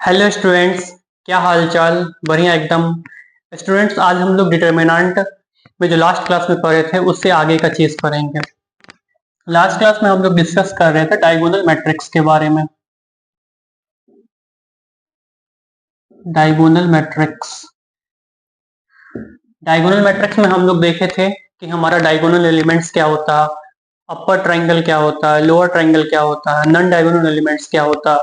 Hello students, क्या हाल चाल। बढ़िया एकदम। स्टूडेंट्स, आज हम लोग डिटर्मिनेंट में जो लास्ट क्लास में पढ़े थे उससे आगे का चीज पढ़ेंगे। लास्ट क्लास में हम लोग डिस्कस कर रहे थे डायगोनल मैट्रिक्स के बारे में। डायगोनल मैट्रिक्स डायगोनल मैट्रिक्स में हम लोग देखे थे कि हमारा डायगोनल एलिमेंट्स क्या होता है, अपर ट्रायंगल क्या होता है, लोअर ट्रायंगल क्या होता है, नॉन डायगोनल एलिमेंट्स क्या होता है।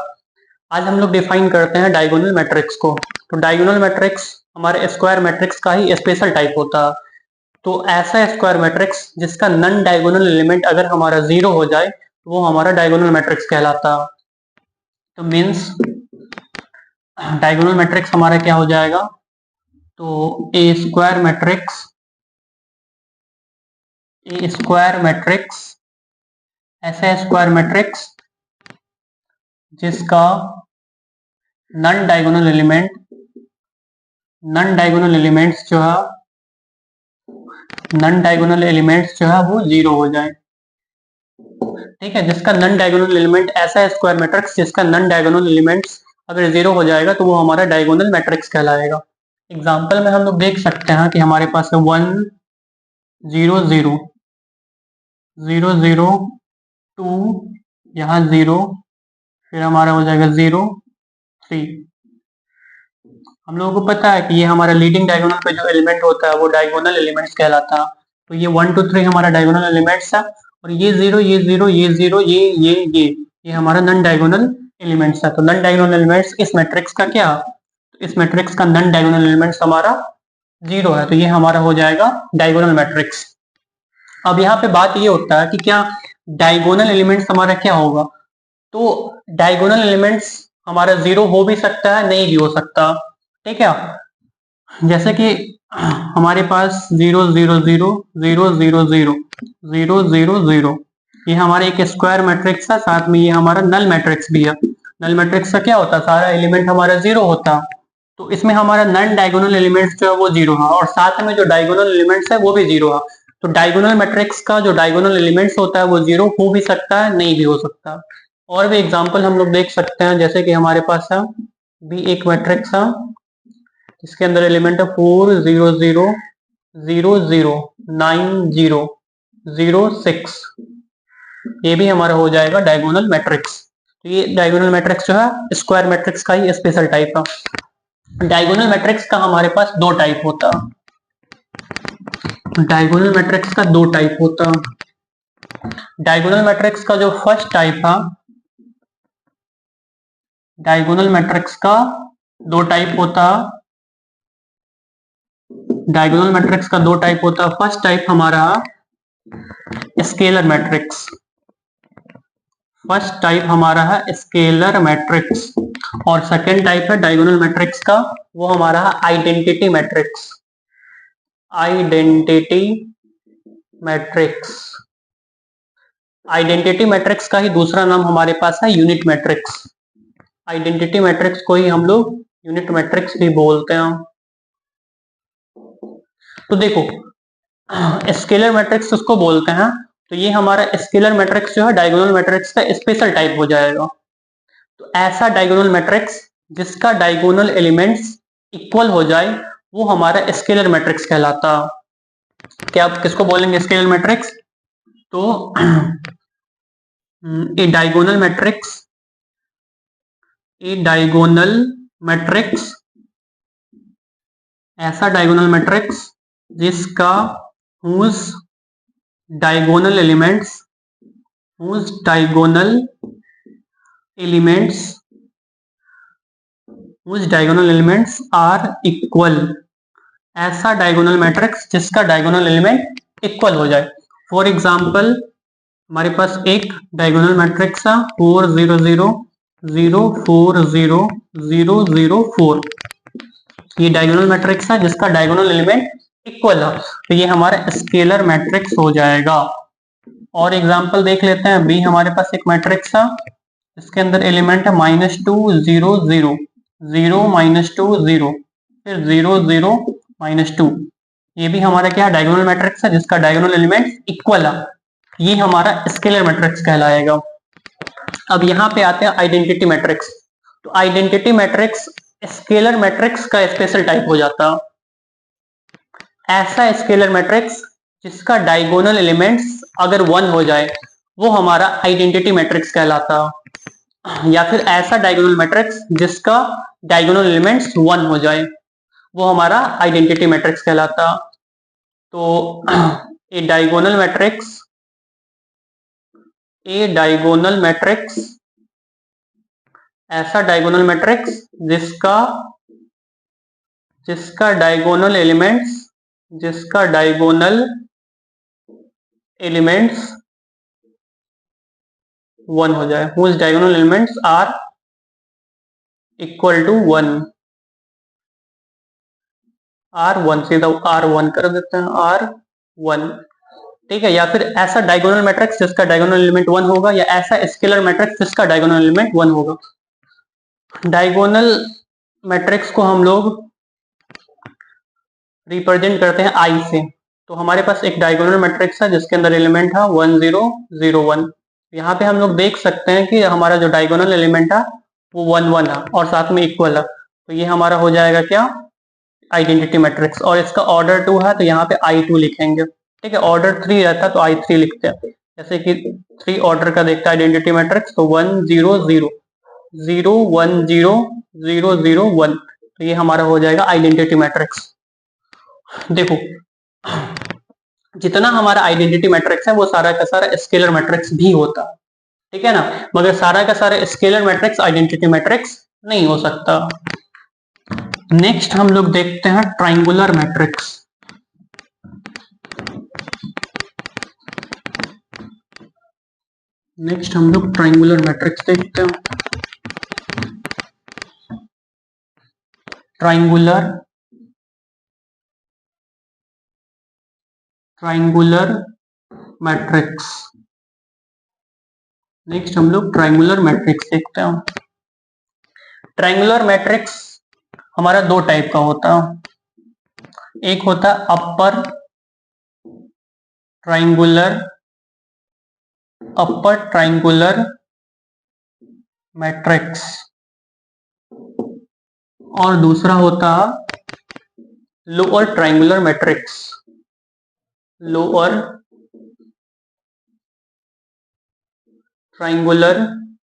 आज हम लोग डिफाइन करते हैं डायगोनल मैट्रिक्स को। तो डायगोनल मैट्रिक्स हमारे स्क्वायर मैट्रिक्स का ही स्पेशल टाइप होता है। तो ऐसा स्क्वायर मैट्रिक्स जिसका नॉन डायगोनल एलिमेंट अगर हमारा जीरो हो जाए तो वो हमारा डायगोनल मैट्रिक्स कहलाता है। तो मीन्स डायगोनल मैट्रिक्स हमारा क्या हो जाएगा, तो ए स्क्वायर मैट्रिक्स ऐसा स्क्वायर मैट्रिक्स जिसका नॉन डायगोनल एलिमेंट्स जो है वो जीरो हो जाए। ठीक है, जिसका नॉन डायगोनल एलिमेंट, ऐसा स्क्वायर मैट्रिक्स जिसका नॉन डायगोनल एलिमेंट्स अगर जीरो हो जाएगा तो वो हमारा डायगोनल मैट्रिक्स कहलाएगा। एग्जाम्पल में हम लोग देख सकते हैं कि हमारे पास है 1 0 0 0 0 2, यहाँ 0, फिर हमारा हो जाएगा 0 3। हम लोगों को पता है कि ये हमारा लीडिंग डायगोनल पे जो एलिमेंट होता है वो डायगोनल एलिमेंट्स कहलाता है। तो ये 1 2 3 हमारा डायगोनल एलिमेंट्स है, और ये 0 ये 0 ये 0 ये हमारा नॉन डायगोनल एलिमेंट्स है। तो नॉन डायगोनल एलिमेंट्स इस मैट्रिक्स का क्या, तो इस मैट्रिक्स का नॉन डायगोनल एलिमेंट्स हमारा 0 है, तो ये हमारा हो जाएगा डायगोनल मैट्रिक्स। अब यहाँ पे बात ये होता है कि क्या डायगोनल एलिमेंट्स हमारा क्या होगा। तो डायगोनल एलिमेंट्स हमारा 0 हो भी सकता है, नहीं भी हो सकता। ठीक है, जैसे कि हमारे पास 0 0 0 0 0 0 0 0 0, ये हमारे एक स्क्वायर मैट्रिक्स है, साथ में ये हमारा नल मैट्रिक्स भी है। नल मैट्रिक्स का क्या होता है, सारा एलिमेंट हमारा 0 होता। तो इसमें हमारा नॉन डायगोनल एलिमेंट्स जो है वो 0 है, और साथ में जो डायगोनल एलिमेंट्स है वो भी 0 है। तो डायगोनल मैट्रिक्स का जो डायगोनल एलिमेंट्स होता है वो 0 हो भी सकता है, नहीं भी हो सकता। और भी एग्जाम्पल हम लोग देख सकते हैं, जैसे कि हमारे पास है भी एक मैट्रिक्स है, इसके अंदर एलिमेंट है 4 0 0 0 0 9 0 0 6, ये भी हमारा हो जाएगा डायगोनल मैट्रिक्स। तो ये डायगोनल मैट्रिक्स जो है स्क्वायर मैट्रिक्स का ही स्पेशल टाइप है। डायगोनल मैट्रिक्स का हमारे पास दो टाइप होता है। डायगोनल मैट्रिक्स का दो टाइप होता है। डायगोनल मैट्रिक्स का जो फर्स्ट टाइप है, डायगोनल मैट्रिक्स का दो टाइप होता है। डायगोनल मैट्रिक्स का दो टाइप होता है। फर्स्ट टाइप हमारा स्केलर मैट्रिक्स, फर्स्ट टाइप हमारा है स्केलर मैट्रिक्स, और सेकेंड टाइप है डायगोनल मैट्रिक्स का, वो हमारा है identity matrix. Identity matrix identity matrix का ही दूसरा नाम हमारे पास है यूनिट मैट्रिक्स। आइडेंटिटी मैट्रिक्स को ही हम लोग यूनिट मैट्रिक्स भी बोलते हैं। तो देखो, स्केलर मैट्रिक्स उसको बोलते हैं, तो ये हमारा स्केलर मैट्रिक्स जो है डायगोनल मैट्रिक्स का स्पेशल टाइप हो जाएगा। तो ऐसा डायगोनल मैट्रिक्स जिसका डायगोनल एलिमेंट्स इक्वल हो जाए वो हमारा स्केलर मैट्रिक्स कहलाता। क्या आप किसको बोलेंगे स्केलर मैट्रिक्स, तो ए डायगोनल मैट्रिक्स ऐसा डायगोनल मैट्रिक्स जिसका whose diagonal elements are equal. ऐसा डायगोनल मैट्रिक्स जिसका डायगोनल एलिमेंट इक्वल हो जाए। फॉर एग्जाम्पल, हमारे पास एक डायगोनल मैट्रिक्स है 4 0 0 0 4 0 0 0 4, ये डायगोनल मैट्रिक्स है जिसका डायगोनल एलिमेंट इक्वल है, तो ये हमारा स्केलर मैट्रिक्स हो जाएगा। और एग्जांपल देख लेते हैं, बी हमारे पास एक मैट्रिक्स है, इसके अंदर एलिमेंट है -2 0 0 0 -2 0, फिर 0 0 -2, ये भी हमारा क्या डायगोनल मैट्रिक्स है जिसका डायगोनल एलिमेंट इक्वल है, ये हमारा स्केलर मैट्रिक्स कहलाएगा। अब यहाँ पे आते हैं आइडेंटिटी मैट्रिक्स। तो आइडेंटिटी मैट्रिक्स स्केलर मैट्रिक्स का स्पेशल टाइप हो जाता। ऐसा स्केलर मैट्रिक्स जिसका डायगोनल एलिमेंट्स अगर 1 हो जाए वो हमारा आइडेंटिटी मैट्रिक्स कहलाता, या फिर ऐसा डायगोनल मैट्रिक्स जिसका डायगोनल एलिमेंट्स 1 हो जाए वो हमारा आइडेंटिटी मैट्रिक्स कहलाता। तो ए डायगोनल मैट्रिक्स ऐसा डायगोनल मैट्रिक्स जिसका डायगोनल एलिमेंट्स 1 हो जाए, whose diagonal elements are equal to 1, R1 सीधा R1 कर देते हैं, R1, ठीक है। या फिर ऐसा डायगोनल मैट्रिक्स जिसका डायगोनल एलिमेंट 1 होगा, या ऐसा स्केलर मैट्रिक्स जिसका डायगोनल एलिमेंट 1 होगा। डायगोनल मैट्रिक्स को हम लोग रिप्रेजेंट करते हैं I से। तो हमारे पास एक डायगोनल मैट्रिक्स है जिसके अंदर एलिमेंट है 1 0 0 1। यहाँ पे हम लोग देख सकते हैं कि हमारा जो डायगोनल एलिमेंट है वो 1 1 है और साथ में इक्वल है, तो ये हमारा हो जाएगा क्या, आइडेंटिटी मैट्रिक्स। और इसका ऑर्डर 2 है तो यहाँ पे I2 लिखेंगे, ठीक है। ऑर्डर 3 रहता है तो I3 लिखते हैं, जैसे कि 3 ऑर्डर का देखता है आइडेंटिटी मैट्रिक्स, तो 1 0 0 0 1 0 0 0 1, तो ये हमारा हो जाएगा आइडेंटिटी मैट्रिक्स। देखो जितना हमारा आइडेंटिटी मैट्रिक्स है वो सारा का सारा स्केलर मैट्रिक्स भी होता, ठीक है ना, मगर सारा का सारा स्केलर मैट्रिक्स आइडेंटिटी मैट्रिक्स नहीं हो सकता। नेक्स्ट हम लोग देखते हैं ट्राइंगुलर मैट्रिक्स। नेक्स्ट हम लोग ट्राइंगुलर मैट्रिक्स देखते हैं। ट्राइंगुलर मैट्रिक्स, नेक्स्ट हम लोग ट्राइंगुलर मैट्रिक्स देखते हैं। ट्राइंगुलर मैट्रिक्स हमारा 2 टाइप का होता है। एक होता है अपर ट्राइंगुलर मैट्रिक्स, और दूसरा होता है lower triangular matrix. Lower triangular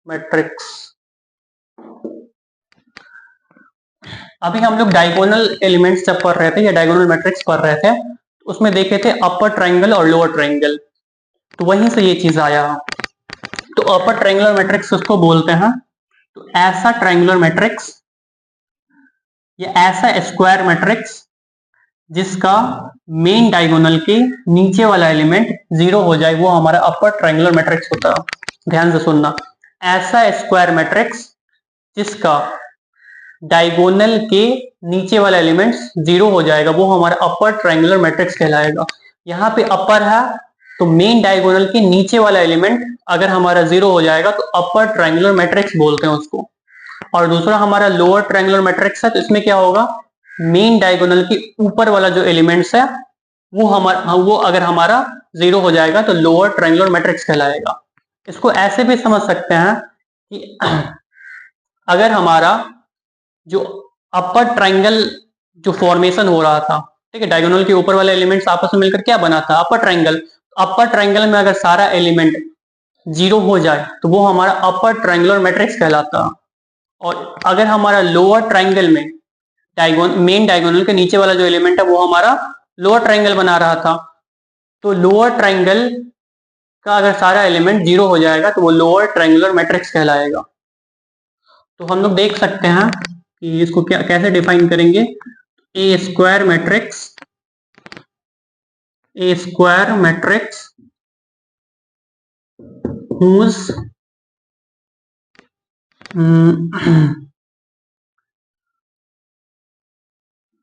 matrix. अभी हम लोग डायगोनल एलिमेंट्स जब पढ़ रहे थे या डायगोनल मैट्रिक्स पढ़ रहे थे, उसमें देखे थे अपर ट्राइंगल और लोअर ट्राइंगल, तो वहीं से ये चीज आया। तो अपर ट्राइंगुलर मैट्रिक्स उसको बोलते हैं। तो ऐसा ट्राइंगुलर मैट्रिक्स या ऐसा स्क्वायर मैट्रिक्स जिसका मेन डायगोनल के नीचे वाला एलिमेंट 0 हो जाए वो हमारा अपर ट्राइंगुलर मैट्रिक्स होता है। ध्यान से सुनना, ऐसा स्क्वायर मैट्रिक्स जिसका डायगोनल के नीचे वाला एलिमेंट 0 हो जाएगा वो हमारा अपर ट्राइंगुलर मैट्रिक्स कहलाएगा। यहाँ पे अपर है तो मेन डायगोनल के नीचे वाला एलिमेंट अगर हमारा 0 हो जाएगा तो अपर ट्राइंगुलर मैट्रिक्स बोलते हैं उसको। और दूसरा हमारा लोअर ट्राइंगुलर मैट्रिक्स है, तो इसमें क्या होगा, मेन डायगोनल के ऊपर वाला जो एलिमेंट्स है वो अगर हमारा 0 हो जाएगा तो लोअर ट्राइंगुलर मैट्रिक्स कहलाएगा। इसको ऐसे भी समझ सकते हैं कि अगर हमारा जो अपर ट्राइंगल जो फॉर्मेशन हो रहा था, ठीक है, डायगोनल के ऊपर वाले एलिमेंट्स आपस में मिलकर क्या बना था, अपर ट्राइंगल। अपर ट्राइंगल में अगर सारा एलिमेंट 0 हो जाए तो वो हमारा अपर ट्राइंगुलर मैट्रिक्स कहलाता। और अगर हमारा लोअर ट्राइंगल में मेन डायगोनल के नीचे वाला जो एलिमेंट है वो हमारा लोअर ट्राइंगल बना रहा था, तो लोअर ट्राइंगल का अगर सारा एलिमेंट 0 हो जाएगा तो वो लोअर ट्राइंगुलर मैट्रिक्स कहलाएगा। तो हम लोग देख सकते हैं कि इसको कैसे डिफाइन करेंगे। A square matrix whose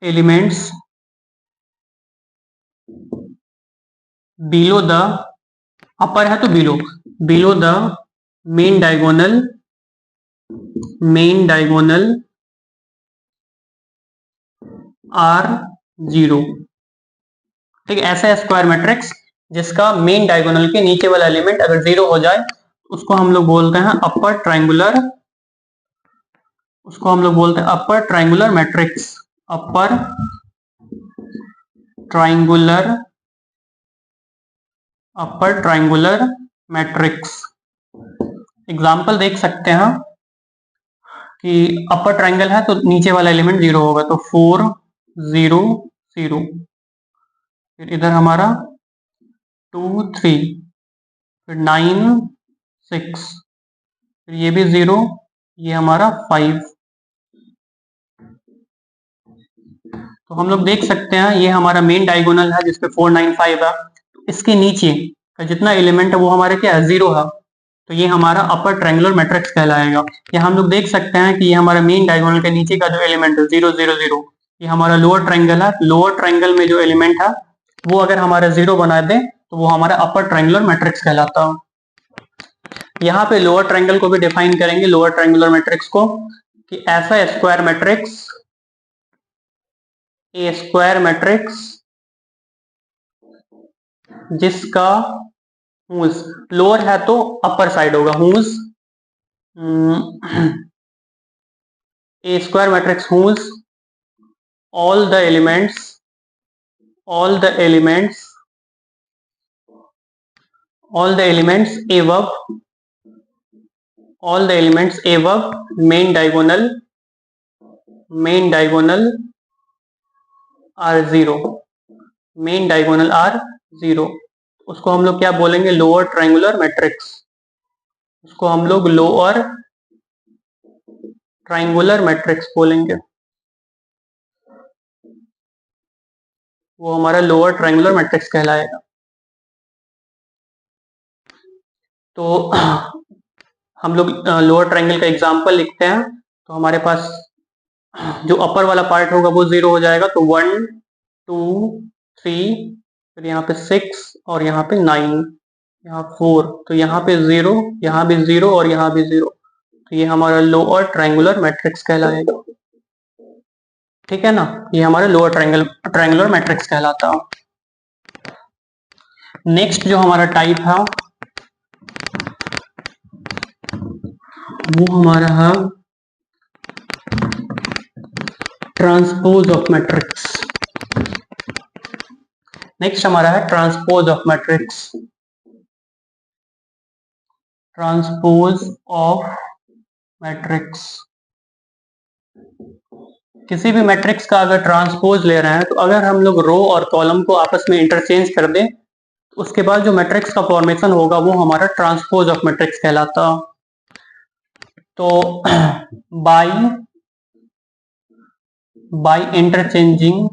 elements below the upper है तो below the main diagonal are 0, ठीक है। ऐसा स्क्वायर मैट्रिक्स जिसका मेन डायगोनल के नीचे वाला एलिमेंट अगर 0 हो जाए उसको हम लोग बोलते हैं अपर ट्राइंगुलर उसको हम लोग बोलते हैं upper triangular matrix. Upper triangular matrix. Example देख सकते हैं कि अपर ट्राइंगल है तो नीचे वाला एलिमेंट 0 होगा, तो 4 0 0, फिर इधर हमारा 2 3, फिर 9 6, फिर ये भी 0, ये हमारा 5। तो हम लोग देख सकते हैं ये हमारा मेन डायगोनल है जिसपे 4 9 5 है। इसके नीचे का जितना एलिमेंट है वो हमारे क्या है, 0 है, तो ये हमारा अपर ट्रायंगुलर मैट्रिक्स कहलाएगा। यहाँ हम लोग देख सकते हैं कि ये हमारा मेन डायगोनल के नीचे का जो एलिमेंट है 0 0 0, ये हमारा लोअर ट्रायंगल है। लोअर ट्रायंगल में जो एलिमेंट है वो अगर हमारा 0 बना दे तो वो हमारा अपर ट्रायंगुलर मैट्रिक्स कहलाता है। यहाँ पे लोअर ट्रायंगल को भी डिफाइन करेंगे, लोअर ट्रायंगुलर मैट्रिक्स को, कि ऐसा square matrix, a square matrix जिसका हुज लोअर है तो अपर साइड होगा, whose a square matrix whose all the elements above main diagonal are 0, main diagonal are 0। उसको हम लोग क्या बोलेंगे, लोअर ट्रायंगुलर मैट्रिक्स। उसको हम लोग लोअर ट्रायंगुलर मैट्रिक्स बोलेंगे, वो हमारा लोअर ट्रायंगुलर मैट्रिक्स कहलाएगा। तो हम लोग लोअर ट्रायंगल का एग्जांपल लिखते हैं, तो हमारे पास जो अपर वाला पार्ट होगा वो 0 हो जाएगा, तो 1 2 3, फिर यहाँ पे 6 और यहाँ पे 9, यहाँ 4, तो यहाँ पे 0, यहाँ भी 0 और यहाँ भी 0, तो ये हमारा लोअर ट्रायंगुलर मैट्रिक्स कहलाएगा। ठीक है ना, ये हमारा लोअर ट्रायंगुलर मैट्रिक्स कहलाता है। नेक्स्ट जो हमारा टाइप है वो हमारा है ट्रांसपोज ऑफ मैट्रिक्स। नेक्स्ट हमारा है transpose of matrix. Transpose of matrix, किसी भी मैट्रिक्स का अगर ट्रांसपोज ले रहे हैं तो अगर हम लोग रो और कॉलम को आपस में इंटरचेंज कर दें तो उसके बाद जो मैट्रिक्स का फॉर्मेशन होगा वो हमारा ट्रांसपोज ऑफ मैट्रिक्स कहलाता। तो by interchanging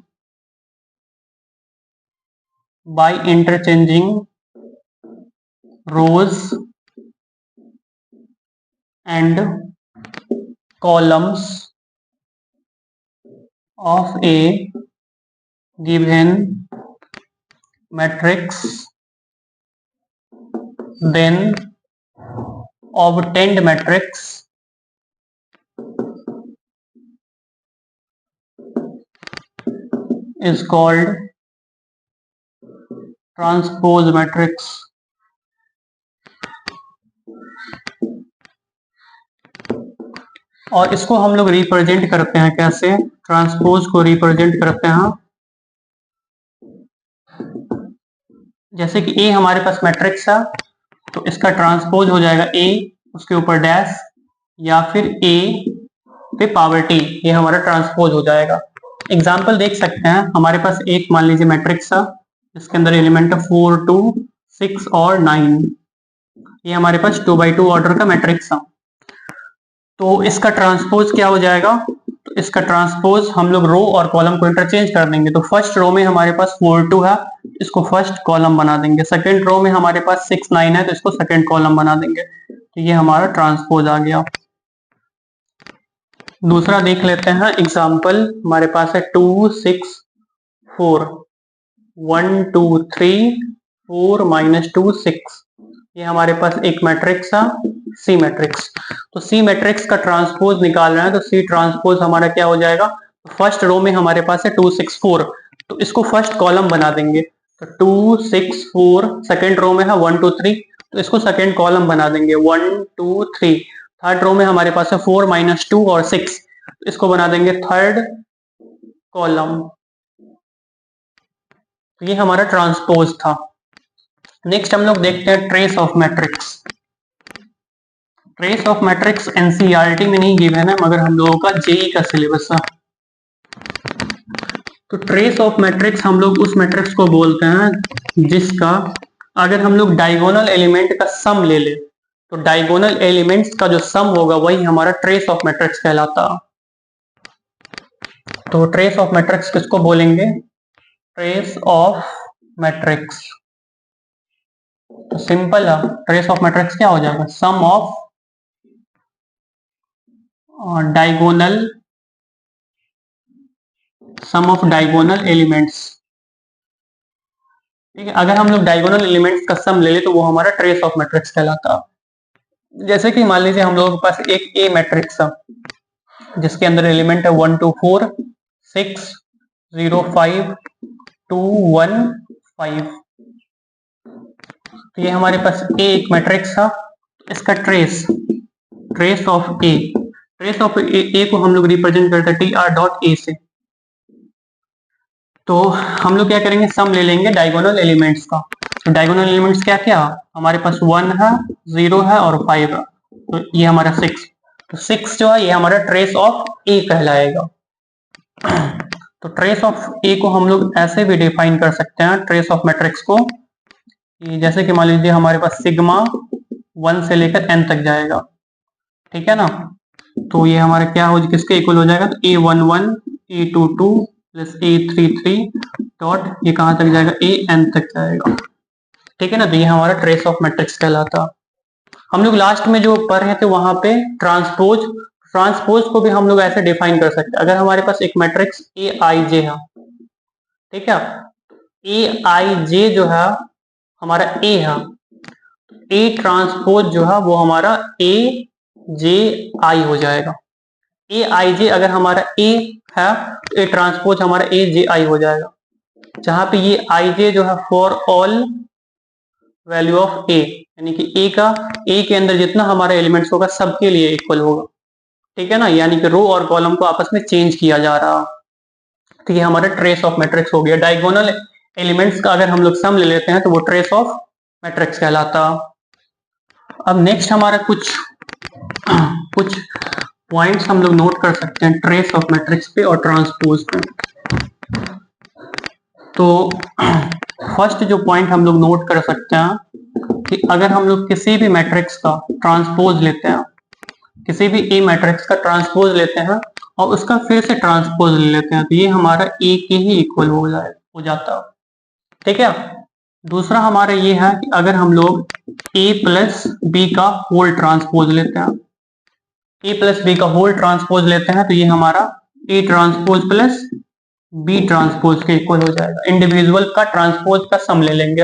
rows and columns of a given matrix, then obtained matrix is called transpose matrix। और इसको हम लोग रिप्रेजेंट करते हैं कैसे, ट्रांसपोज को रिप्रेजेंट करते हैं जैसे कि ए हमारे पास मैट्रिक्स है तो इसका ट्रांसपोज हो जाएगा ए, उसके ऊपर डैश, या फिर ए पे पावर टी, ये हमारा ट्रांसपोज हो जाएगा। एग्जाम्पल देख सकते हैं, हमारे पास एक मान लीजिए मैट्रिक्स है इसके अंदर एलिमेंट है 4 2 6 और 9, ये हमारे पास 2 by 2 ऑर्डर का मैट्रिक्स है। तो इसका ट्रांसपोज क्या हो जाएगा, तो इसका ट्रांसपोज हम लोग रो और कॉलम को इंटरचेंज कर देंगे। तो फर्स्ट रो में हमारे पास 4 2 है, इसको फर्स्ट कॉलम बना देंगे। सेकंड रो में हमारे पास 6 9 है तो इसको सेकंड कॉलम बना देंगे। तो ये हमारा ट्रांसपोज आ गया। दूसरा देख लेते हैं एग्जाम्पल, हमारे पास है 2 6 4, 1 2 3 4 -2 6, ये हमारे पास एक मैट्रिक्स है सी मैट्रिक्स। तो सी मैट्रिक्स का ट्रांसपोज निकाल रहे हैं, तो सी ट्रांसपोज हमारा क्या हो जाएगा, फर्स्ट रो में हमारे पास है 2 6 4, तो इसको फर्स्ट कॉलम बना देंगे। तो 2 6 4, सेकंड रो में है 1 2 3, तो इसको सेकंड कॉलम बना देंगे 1 2 3। थर्ड रो में हमारे पास है 4 - 2 और 6, इसको बना देंगे थर्ड कॉलम। तो ये हमारा ट्रांसपोज था। नेक्स्ट हम लोग देखते हैं trace of matrix. Trace of matrix NCERT में नहीं गिवन है, मगर हम लोगों का जेई का सिलेबस था। तो ट्रेस ऑफ मैट्रिक्स हम लोग उस मैट्रिक्स को बोलते हैं जिसका अगर हम लोग डायगोनल एलिमेंट का सम ले ले, तो डायगोनल एलिमेंट्स का जो सम होगा वही हमारा ट्रेस ऑफ मैट्रिक्स कहलाता। तो ट्रेस ऑफ मैट्रिक्स किसको बोलेंगे? Trace of matrix. तो सिंपल है, ट्रेस ऑफ मैट्रिक्स क्या हो जाएगा? सम ऑफ डायगोनल एलिमेंट्स। ठीक है, अगर हम लोग डायगोनल एलिमेंट्स का सम ले ले तो वो हमारा ट्रेस ऑफ मैट्रिक्स कहलाता। जैसे कि मान लीजिए हम लोगों के पास एक ए मैट्रिक्स है जिसके अंदर एलिमेंट है 1 2 4 6 0 5 2 1 5। तो ये हमारे पास ए एक मैट्रिक्स है। इसका ट्रेस ऑफ ए को हम लोग रिप्रेजेंट करते हैं tr.a से। तो हम लोग क्या करेंगे? सम ले लेंगे डायगोनल एलिमेंट्स का। तो डायगोनल एलिमेंट्स क्या क्या हमारे पास? 1 है, 0 है और 5 है। तो ये हमारा 6। तो 6 जो है ये हमारा ट्रेस ऑफ ए कहलाएगा। तो ट्रेस ऑफ ए को हम लोग ऐसे भी डिफाइन कर सकते हैं ट्रेस ऑफ मैट्रिक्स को, जैसे कि मान लीजिए हमारे पास सिग्मा 1 से लेकर n तक जाएगा। ठीक है ना? तो ये हमारा क्या हो, किसके इक्वल हो जाएगा? तो A11 A22 plus A33 dot ये कहां तक जाएगा? AN तक जाएगा। ठीक है ना? तो ये हमारा ट्रेस ऑफ मैट्रिक्स कहलाता। हम लोग लास्ट में जो पढ़ रहे थे वहां पे ट्रांसपोज को भी हम लोग ऐसे डिफाइन कर सकते हैं। अगर हमारे पास एक मैट्रिक्स AIJ है, ठीक है, AIJ जो है हमारा A है, A ट्रांसपोज जो है वो हमारा AJI हो जाएगा। AIJ अगर हमारा A है तो A ट्रांसपोज हमारा AJI हो जाएगा, जहां पे ये IJ जो है for all value of A, यानी कि A के अंदर जितना हमारा एलिमेंट्स होगा सबके लिए इक्वल होगा। ठीक है ना? यानी कि रो और कॉलम को आपस में चेंज किया जा रहा। तो ये हमारा ट्रेस ऑफ मैट्रिक्स हो गया। डायगोनल एलिमेंट्स का अगर हम लोग सम ले लेते हैं तो वो ट्रेस ऑफ मैट्रिक्स कहलाता। अब नेक्स्ट हमारा कुछ पॉइंट्स हम लोग नोट कर सकते हैं ट्रेस ऑफ मैट्रिक्स पे और ट्रांसपोज पे। तो फर्स्ट जो पॉइंट हम लोग नोट कर सकते हैं कि अगर हम लोग किसी भी मैट्रिक्स का ट्रांसपोज लेते हैं, किसी भी ए मैट्रिक्स का ट्रांसपोज लेते हैं और उसका फिर से ट्रांसपोज ले लेते हैं, तो ये हमारा ए के ही इक्वल हो जाता। ठीक है? दूसरा हमारा ये है कि अगर हम लोग ए प्लस बी का होल ट्रांसपोज लेते हैं, ए प्लस बी का होल ट्रांसपोज लेते हैं, तो ये हमारा A transpose plus B transpose के इक्वल हो जाएगा। इंडिविजुअल का ट्रांसपोज का सम ले लेंगे।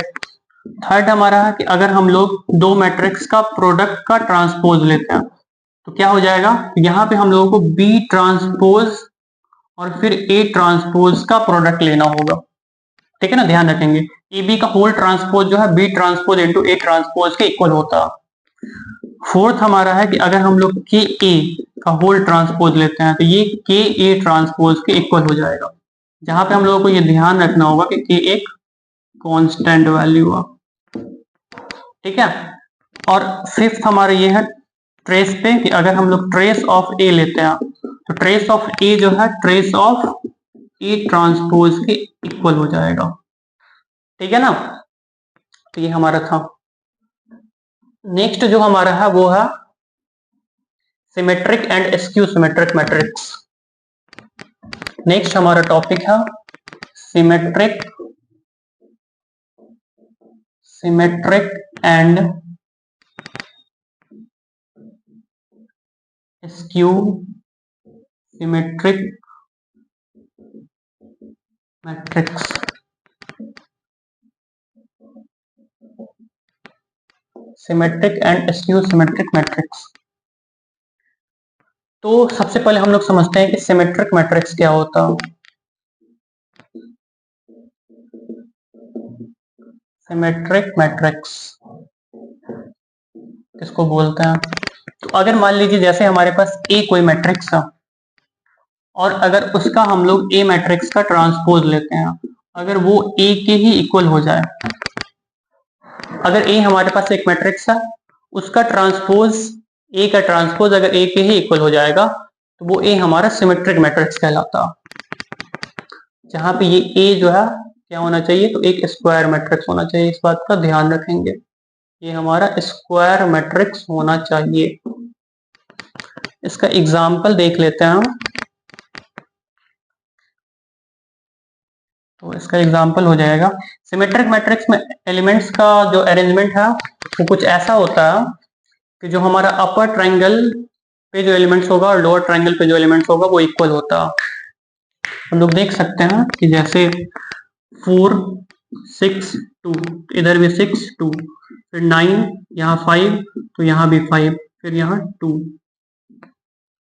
थर्ड हमारा है कि अगर हम लोग दो मैट्रिक्स का प्रोडक्ट का ट्रांसपोज लेते हैं तो क्या हो जाएगा? यहाँ पे हम लोगों को बी ट्रांसपोज और फिर ए ट्रांसपोज का प्रोडक्ट लेना होगा। ठीक है ना? ध्यान रखेंगे ए बी का होल ट्रांसपोज जो है B transpose into A transpose के इक्वल होता। फोर्थ हमारा है कि अगर हम लोग के ए का होल ट्रांसपोज लेते हैं तो ये के ए ट्रांसपोज के इक्वल हो जाएगा, जहां पे हम लोगों को ये ध्यान रखना होगा कि के एक कांस्टेंट वैल्यू है। ठीक है? और फिफ्थ हमारा ये है ट्रेस पे कि अगर हम लोग ट्रेस ऑफ ए लेते हैं तो ट्रेस ऑफ ए जो है ट्रेस ऑफ ए ट्रांसपोज के इक्वल हो जाएगा। ठीक है ना? तो ये हमारा था। नेक्स्ट जो हमारा है वो है symmetric and skew symmetric matrix. Next हमारा टॉपिक है symmetric and skew symmetric matrix. Symmetric and skew symmetric matrix. तो सबसे पहले हम लोग समझते हैं कि सिमेट्रिक मैट्रिक्स क्या होता है। सिमेट्रिक मैट्रिक्स किसको बोलते हैं? तो अगर मान लीजिए जैसे हमारे पास ए कोई मैट्रिक्स है और अगर उसका हम लोग ए मैट्रिक्स का ट्रांसपोज लेते हैं, अगर वो ए के ही इक्वल हो जाए, अगर ए हमारे पास एक मैट्रिक्स है, उसका ट्रांसपोज, ए का ट्रांसपोज अगर ए के ही इक्वल हो जाएगा तो वो ए हमारा सिमेट्रिक मैट्रिक्स कहलाता है। जहां पे ये ए जो है क्या होना चाहिए, तो एक स्क्वायर मैट्रिक्स होना चाहिए, इस बात का ध्यान रखेंगे, ये हमारा स्क्वायर मैट्रिक्स होना चाहिए। इसका एग्जाम्पल देख लेते हैं हम। तो इसका एग्जाम्पल हो जाएगा, सिमेट्रिक मैट्रिक्स में एलिमेंट्स का जो अरेंजमेंट है वो कुछ ऐसा होता है कि जो हमारा अपर ट्रायंगल पे जो एलिमेंट्स होगा और लोअर ट्रायंगल पे जो एलिमेंट्स होगा वो इक्वल होता है। हम लोग देख सकते हैं कि जैसे 4 6 2, इधर भी 6 2, फिर 9, यहाँ 5, तो यहाँ भी 5, फिर यहाँ 2।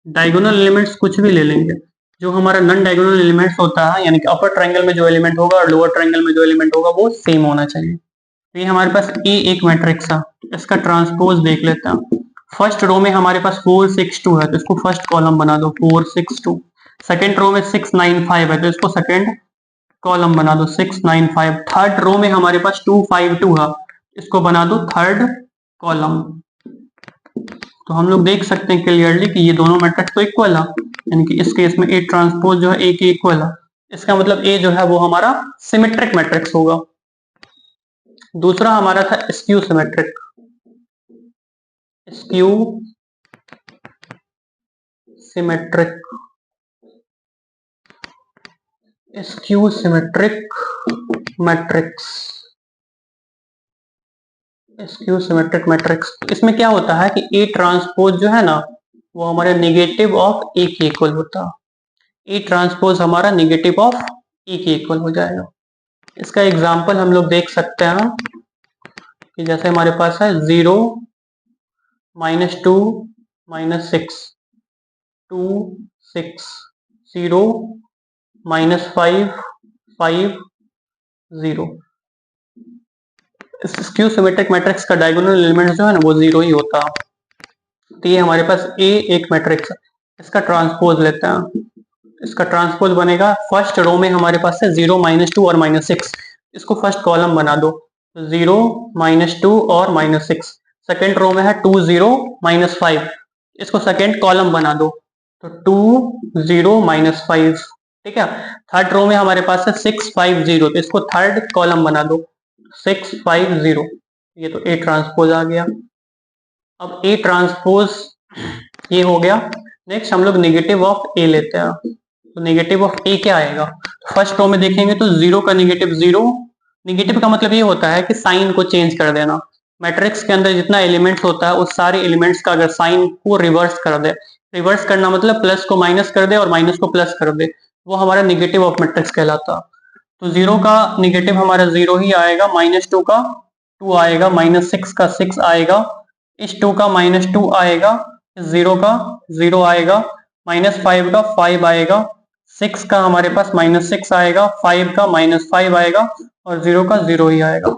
डायगोनल एलिमेंट्स कुछ भी ले लेंगे, जो हमारा नॉन डायगोनल एलिमेंट्स होता है, यानी कि अपर ट्रायंगल में जो एलिमेंट होगा और लोअर ट्रायंगल में जो एलिमेंट होगा वो सेम होना चाहिए। तो ये हमारे पास ए एक मैट्रिक्स है, इसका ट्रांसपोज देख लेते हैं। फर्स्ट रो में हमारे पास 4 6 2 है, तो इसको फर्स्ट कॉलम बना दो 4 6 2। सेकेंड रो में 6 9 5 है, तो इसको सेकेंड कॉलम बना दो 6 9 5। थर्ड रो में हमारे पास 2 5 2 है, इसको बना दो थर्ड कॉलम। तो हम लोग देख सकते हैं क्लियरली कि ये दोनों मैट्रिक्स तो इक्वल है, यानी कि इस केस में ए ट्रांसपोज जो है ए के इक्वल है। इसका मतलब ए जो है वो हमारा सिमेट्रिक मैट्रिक्स होगा। दूसरा हमारा था skew symmetric. Skew symmetric, skew symmetric matrix, skew symmetric matrix. इसमें क्या होता है कि ए ट्रांसपोज जो है ना वो हमारे नेगेटिव ऑफ ए के इक्वल होता है। ए ट्रांसपोज हमारा नेगेटिव ऑफ ए के इक्वल हो जाएगा। इसका एग्जांपल हम लोग देख सकते हैं कि जैसे हमारे पास है 0 -2 -6 2 6 0 -5 5 0। स्क्यू सिमेट्रिक मैट्रिक्स का डायगोनल एलिमेंट जो है ना वो 0 ही होता है। तो ये हमारे पास ए एक मैट्रिक्स है, इसका ट्रांसपोज लेते हैं। इसका ट्रांसपोज बनेगा, फर्स्ट रो में हमारे पास है 0 -2 और -6, इसको फर्स्ट कॉलम बना दो, 0 -2 और -6। सेकेंड रो में है 2 0 -5, इसको सेकेंड कॉलम बना दो, तो 2 0 -5। ठीक है। थर्ड रो में हमारे पास है 6 5 0, तो इसको थर्ड कॉलम बना दो 6 5 0। ये तो ए ट्रांसपोज आ गया। अब ए ट्रांसपोज ये हो गया। नेक्स्ट हम लोग नेगेटिव ऑफ ए लेते हैं, तो नेगेटिव ऑफ ए क्या आएगा, फर्स्ट रो में देखेंगे तो 0 का नेगेटिव 0। नेगेटिव का मतलब ये होता है कि साइन को चेंज कर देना। मैट्रिक्स के अंदर जितना एलिमेंट्स होता है उस सारे एलिमेंट्स का अगर साइन को रिवर्स कर दे, रिवर्स करना मतलब प्लस को माइनस कर दे और माइनस को प्लस कर दे, वो हमारा नेगेटिव ऑफ मैट्रिक्स कहलाता। तो 0 का नेगेटिव हमारा 0 ही आएगा, -2 का 2 आएगा, -6 का 6 आएगा, इस 2 का -2 आएगा, 0 का 0 आएगा, -5 का 5 आएगा, 6 का हमारे पास -6 आएगा, 5 का -5 आएगा और 0 का 0 ही आएगा।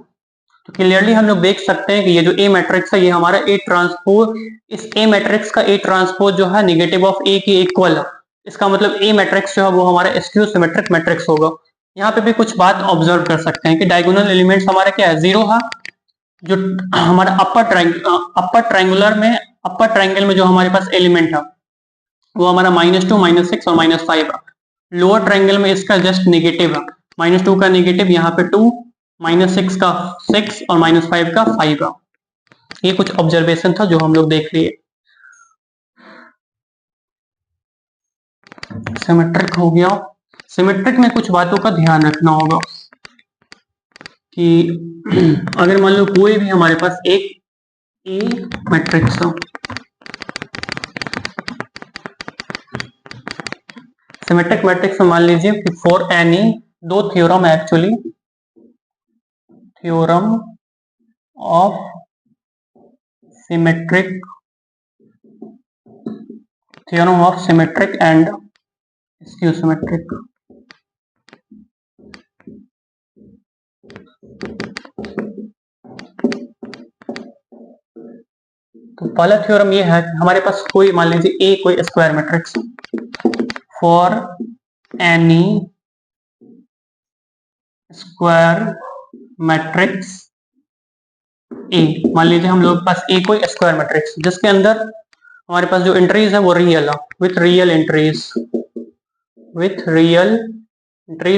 तो क्लियरली हम लोग देख सकते हैं कि ये जो ए मैट्रिक्स है ये हमारा ए ट्रांसपोज, इस ए मैट्रिक्स का ए ट्रांसपोज जो है नेगेटिव ऑफ ए के इक्वल है। इसका मतलब ए मैट्रिक्स जो है वो हमारा स्क्यू सिमेट्रिक मैट्रिक्स होगा। यहाँ पे भी कुछ बात ऑब्जर्व कर सकते हैं कि डायगोनल एलिमेंट्स हमारा क्या है, 0 है। जो हमारा अपर ट्रायंगुलर में, अपर ट्रायंगल में जो हमारे पास एलिमेंट है वो हमारा -2 -6 और -5 है। लोअर ट्रायंगल में इसका जस्ट नेगेटिव है, -2 का नेगेटिव यहाँ पे 2, -6 का 6 और -5 का 5 है। ये कुछ ऑब्जर्वेशन था जो हम लोग देख लिए। सिमेट्रिक हो गया। सिमेट्रिक में कुछ बातों का ध्यान रखना होगा कि अगर मान लो कोई भी हमारे पास एक ए मैट्रिक्स हो, सिमेट्रिक मैट्रिक्स में मान लीजिए कि फॉर एनी, दो थ्योरम है actually, theorem of symmetric, theorem of symmetric and skew symmetric. तो पहला थ्योरम ये है कि हमारे पास कोई, मान लीजिए ए कोई square matrix, for N E square matrix ए, मान लीजिए हम लोग पास ए कोई स्क्वायर मैट्रिक्स जिसके अंदर हमारे पास जो एंट्रीज है वो रियल है, विथ रियल एंट्रीज,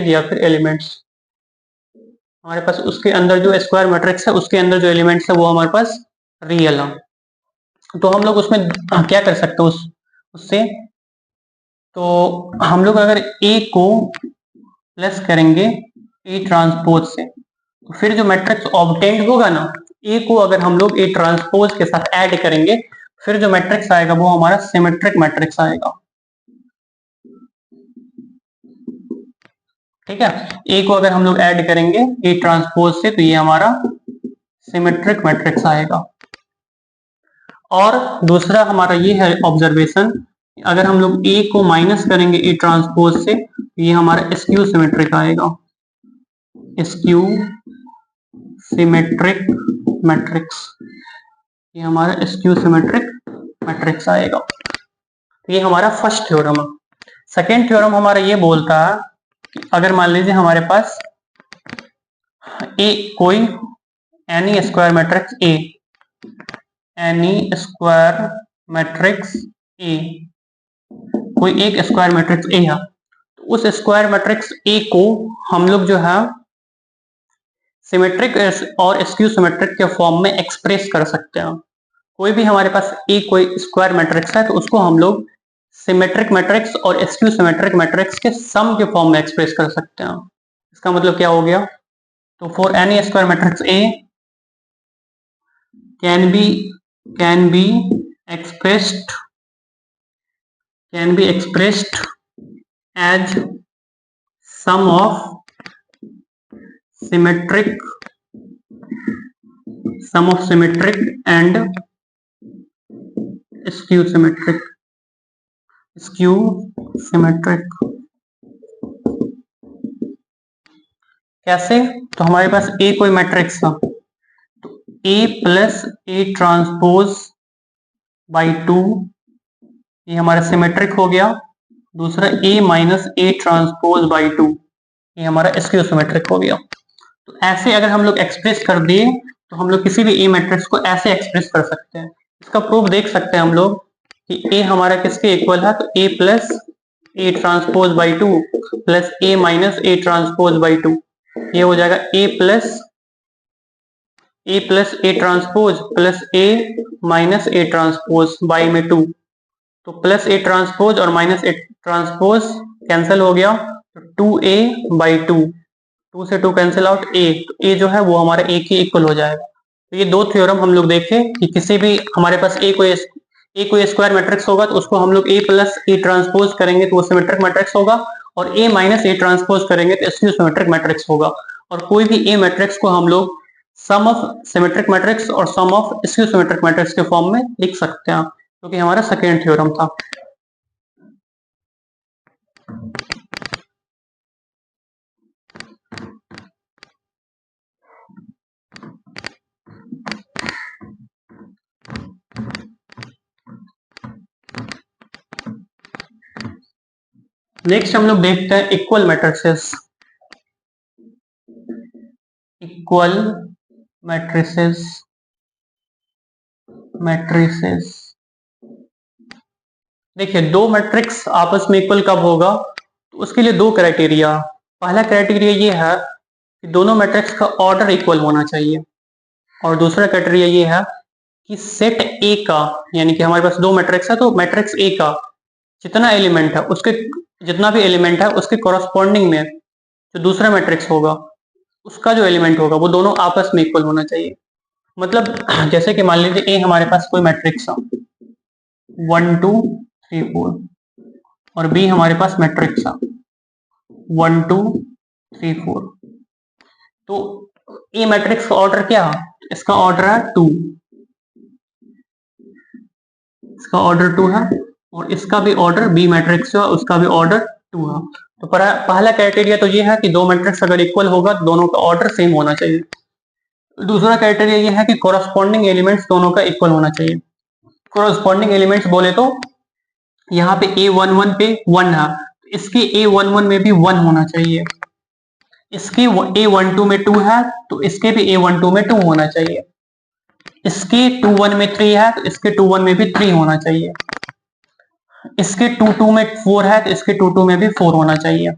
या फिर एलिमेंट्स। हमारे पास उसके अंदर जो स्क्वायर मैट्रिक्स है उसके अंदर जो एलिमेंट्स है वो हमारे पास रियल है। तो हम लोग उसमें क्या कर सकते हैं उससे, तो हम लोग अगर ए को प्लस करेंगे ए ट्रांसपोज से, तो फिर जो मैट्रिक्स ऑब्टेंड होगा ना, ए को अगर हम लोग ए ट्रांसपोज के साथ ऐड करेंगे, फिर जो मैट्रिक्स आएगा वो हमारा सिमेट्रिक मैट्रिक्स आएगा। ठीक है, ए को अगर हम लोग ऐड करेंगे ए ट्रांसपोज से तो ये हमारा सिमेट्रिक मैट्रिक्स आएगा। और दूसरा हमारा ये है ऑब्जर्वेशन, अगर हम लोग ए को माइनस करेंगे ए ट्रांसपोज से तो ये हमारा स्क्यू सिमेट्रिक आएगा, स्क्यू सिमेट्रिक मैट्रिक्स, ये हमारा स्क्यू सिमेट्रिक मैट्रिक्स आएगा। तो ये हमारा फर्स्ट थ्योरम है। सेकेंड थ्योरम हमारा ये बोलता है कि अगर मान लीजिए हमारे पास ए कोई एनी स्क्वायर मैट्रिक्स ए, एनी स्क्वायर मैट्रिक्स ए, कोई एक स्क्वायर मैट्रिक्स ए है, तो उस स्क्वायर मैट्रिक्स ए को हम लोग जो है सिमेट्रिक और स्क्यू सिमेट्रिक के फॉर्म में एक्सप्रेस कर सकते हैं। कोई भी हमारे पास ए कोई स्क्वायर मैट्रिक्स है तो उसको हम लोग सिमेट्रिक मैट्रिक्स और स्क्यू सिमेट्रिक मैट्रिक्स के सम के फॉर्म में एक्सप्रेस कर सकते हैं। इसका मतलब क्या हो गया, तो for N E square matrix A can be expressed as sum of symmetric and skew symmetric कैसे, तो हमारे पास ए कोई मैट्रिक्स है तो A plus A transpose by 2 ये हमारा सिमेट्रिक हो गया। दूसरा ए माइनस ए ट्रांसपोज बाई 2 ये हमारा स्क्यू सिमेट्रिक हो गया। तो ऐसे अगर हम लोग एक्सप्रेस कर दिए तो हम लोग किसी भी ए मैट्रिक्स को ऐसे एक्सप्रेस कर सकते हैं। इसका प्रूफ देख सकते हैं हम लोग कि ए हमारा किसके इक्वल है, तो A plus A transpose by 2 plus A minus A transpose by 2, ये हो जाएगा A plus A transpose plus A minus A transpose by में 2, तो प्लस ए ट्रांसपोज और माइनस ए ट्रांसपोज कैंसिल हो गया, तो 2a बाई 2, 2 से 2 कैंसिल आउट, a, तो a जो है वो हमारा a के इक्वल हो जाएगा। तो ये दो थ्योरम हम लोग देखे कि किसी भी हमारे पास a कोई स्क्वायर मैट्रिक्स होगा तो उसको हम लोग a प्लस ए ट्रांसपोज करेंगे तो वो सिमेट्रिक मैट्रिक्स होगा, और a माइनस ए ट्रांसपोज करेंगे तो स्क्यू सिमेट्रिक मैट्रिक्स होगा। और कोई भी a मैट्रिक्स को हम लोग सम ऑफ सिमेट्रिक मैट्रिक्स और सम ऑफ स्क्यू सिमेट्रिक मैट्रिक्स के फॉर्म में लिख सकते हैं, क्योंकि हमारा सेकेंड थ्योरम था। नेक्स्ट हम लोग देखते हैं इक्वल मैट्रिसेस। देखिए, दो मैट्रिक्स आपस में इक्वल कब होगा, तो उसके लिए दो क्राइटेरिया। पहला क्राइटेरिया ये है कि दोनों मैट्रिक्स का ऑर्डर इक्वल होना चाहिए, और दूसरा क्राइटेरिया ये है कि सेट ए का, यानी कि हमारे पास दो मैट्रिक्स है तो मैट्रिक्स ए का जितना एलिमेंट है उसके जितना भी एलिमेंट है उसके कॉरस्पॉन्डिंग में जो दूसरा मैट्रिक्स होगा उसका जो एलिमेंट होगा वो दोनों आपस में इक्वल होना चाहिए। मतलब जैसे कि मान लीजिए ए हमारे पास कोई मैट्रिक्स है 1 2 3 4 और बी हमारे पास मैट्रिक्स है 1 2 3 4, तो ए मैट्रिक्स का ऑर्डर क्या है, इसका ऑर्डर है 2, इसका ऑर्डर 2 है, और इसका भी ऑर्डर बी मैट्रिक्स है उसका भी ऑर्डर 2 है। तो पहला क्राइटेरिया तो ये है कि दो मैट्रिक्स अगर इक्वल होगा तो दोनों का ऑर्डर सेम होना चाहिए। दूसरा क्राइटेरिया ये है कि कॉरस्पॉन्डिंग एलिमेंट्स दोनों का इक्वल होना चाहिए। कोरोस्पॉन्डिंग एलिमेंट्स बोले तो यहाँ पे A11 पे 1 है, इसके A11 में भी 1 होना चाहिए, इसके A12 में 2 है तो इसके भी A12 में 2 होना चाहिए, इसके 21 में 3 है तो इसके 21 में भी 3 होना चाहिए, इसके 22 में 4 है तो इसके 22 में भी 4 होना चाहिए।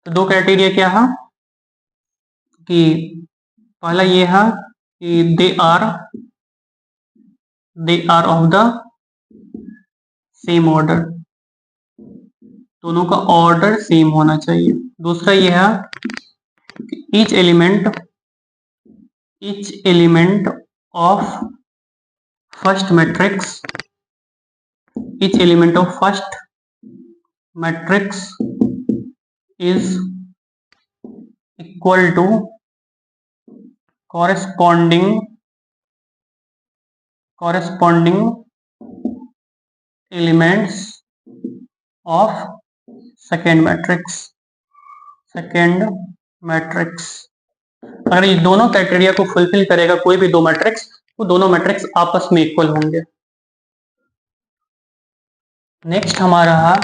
तो दो क्राइटेरिया क्या है कि पहला ये है कि they are of the same order, दोनों का ऑर्डर सेम होना चाहिए। दूसरा ये है कि each element of first matrix is equal to corresponding elements of second matrix. अगर ये दोनों क्राइटेरिया को फुलफिल करेगा कोई भी दो मैट्रिक्स, तो दोनों मैट्रिक्स आपस में इक्वल होंगे। नेक्स्ट हमारा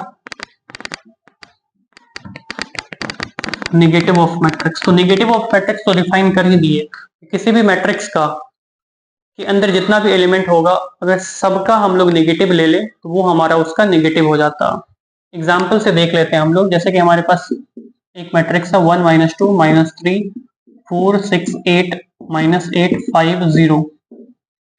नेगेटिव ऑफ मैट्रिक्स। तो नेगेटिव ऑफ मैट्रिक्स तो डिफाइन कर ही दिए, किसी भी मैट्रिक्स का के अंदर जितना भी एलिमेंट होगा अगर सबका हम लोग नेगेटिव ले ले तो वो हमारा उसका नेगेटिव हो जाता। एग्जाम्पल से देख लेते हैं हम लोग, जैसे कि हमारे पास एक मैट्रिक्स है 1 - 2 - 3 4 6 8 -8 5 0।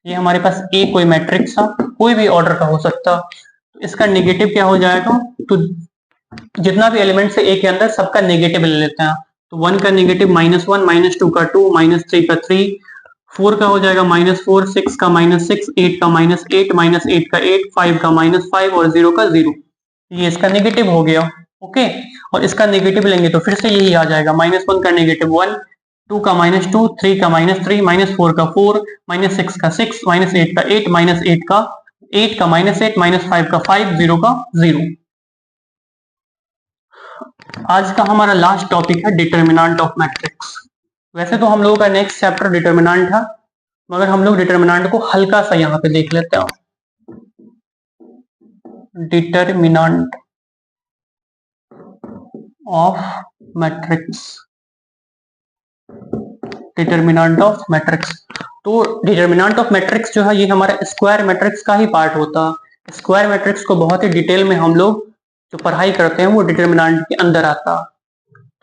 ये हमारे पास ए कोई मैट्रिक्स था, कोई भी ऑर्डर का हो सकता, तो इसका नेगेटिव क्या हो जाएगा, तो जितना भी एलिमेंट है ए के अंदर सबका नेगेटिव ले लेते हैं। तो 1 का नेगेटिव -1 -2 का 2 -3 का 3 4 का हो जाएगा -4 6 का -6 8 का -8 -8 का 8 5 का -5 और 0 का 0। ये इसका नेगेटिव हो गया। ओके, और इसका नेगेटिव लेंगे तो फिर से यही आ जाएगा, -1 का नेगेटिव 1 2 का -2 3 का -3 -4 का 4 -6 का 6 -8 का 8 -8 का 8 का -8 -5 का 5 0 का 0। आज का हमारा लास्ट टॉपिक है डिटर्मिनेंट ऑफ मैट्रिक्स। वैसे तो हम लोगों का नेक्स्ट चैप्टर डिटर्मिनेंट है, मगर हम लोग डिटर्मिनेंट को हल्का सा यहाँ पे देख लेते हैं। Determinant of matrix, determinant of matrix. तो डिटर्मिनेंट ऑफ मैट्रिक्स जो है ये हमारा स्क्वायर मैट्रिक्स का ही पार्ट होता है। स्क्वायर मैट्रिक्स को बहुत ही डिटेल में हम लोग जो पढ़ाई करते हैं वो डिटर्मिनेंट के अंदर आता।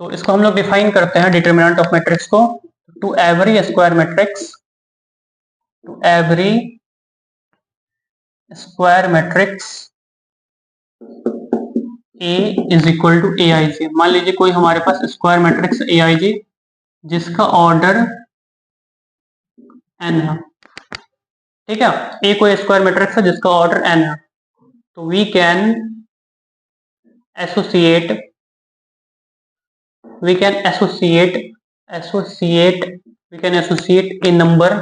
तो इसको हम लोग डिफाइन करते हैं डिटर्मिनेंट ऑफ मैट्रिक्स को, to every square matrix A is equal to AIJ। मान लीजिए कोई हमारे पास स्क्वायर मैट्रिक्स AIJ जिसका ऑर्डर n है, ठीक है, A कोई स्क्वायर मैट्रिक्स है जिसका ऑर्डर n है, तो we can associate a number,